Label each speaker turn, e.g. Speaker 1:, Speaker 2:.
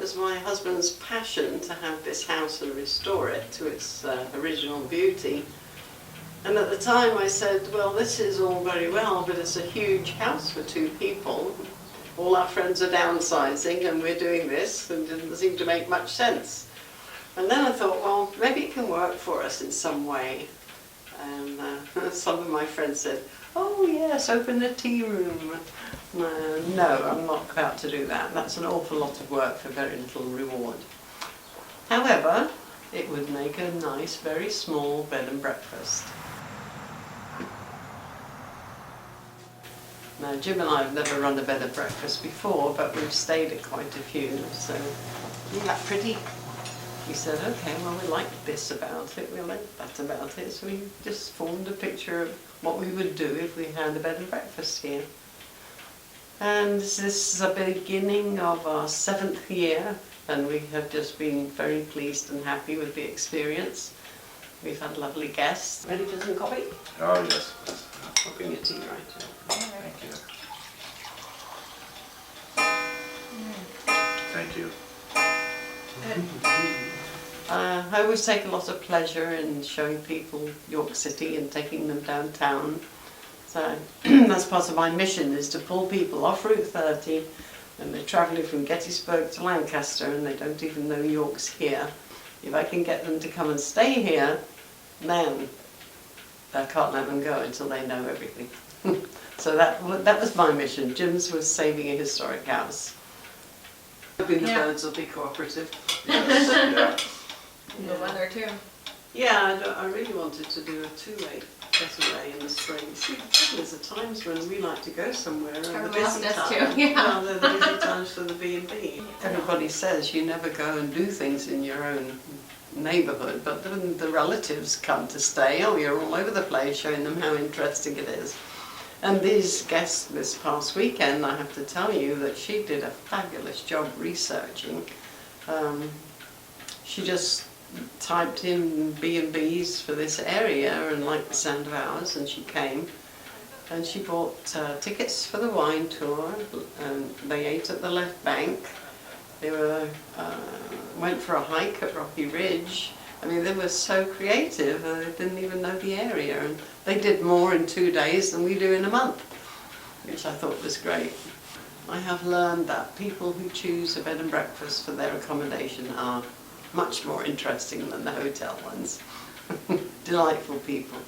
Speaker 1: was my husband's passion to have this house and restore it to its original beauty. And at the time I said, well, this is all very well, but it's a huge house for 2 people. All our friends are downsizing and we're doing this, and it didn't seem to make much sense. And then I thought, well, maybe it can work for us in some way. And some of my friends said, oh yes, open the tea room. No, I'm not about to do that. That's an awful lot of work for very little reward. However, it would make a nice, very small bed and breakfast. Now, Jim and I have never run a bed and breakfast before, but we've stayed at quite a few, so isn't that pretty? We said, okay, well, we like this about it, we like that about it, so we just formed a picture of what we would do if we had a bed and breakfast here. And this is the beginning of our 7th year, and we have just been very pleased and happy with the experience. We've had lovely guests. Ready for some coffee?
Speaker 2: Oh, yes.
Speaker 1: I'll bring your tea right here.
Speaker 2: Thank you. Thank you.
Speaker 1: I always take a lot of pleasure in showing people York City and taking them downtown. So that's part of my mission, is to pull people off Route 30 and they're travelling from Gettysburg to Lancaster and they don't even know York's here. If I can get them to come and stay here, then I can't let them go until they know everything. So that was my mission. Jim's was saving a historic house. Hoping the birds will be cooperative.
Speaker 2: Yes,
Speaker 3: The weather too.
Speaker 1: Yeah, I really wanted to do a 2-way getaway in the spring. See, the trouble is, the times when we like to go somewhere are the
Speaker 3: Everybody else
Speaker 1: busy
Speaker 3: does
Speaker 1: times.
Speaker 3: too, yeah.
Speaker 1: Well, they're the busy times for the B&B. Everybody says you never go and do things in your own neighbourhood, but then the relatives come to stay. Oh, you're all over the place showing them how interesting it is. And these guests this past weekend, I have to tell you that she did a fabulous job researching. She just typed in B&Bs for this area and liked the sound of ours, and she came. And she bought tickets for the wine tour, and they ate at the left bank. They went for a hike at Rocky Ridge. I mean, they were so creative, they didn't even know the area. And they did more in 2 days than we do in a month, which I thought was great. I have learned that people who choose a bed and breakfast for their accommodation are much more interesting than the hotel ones. Delightful people.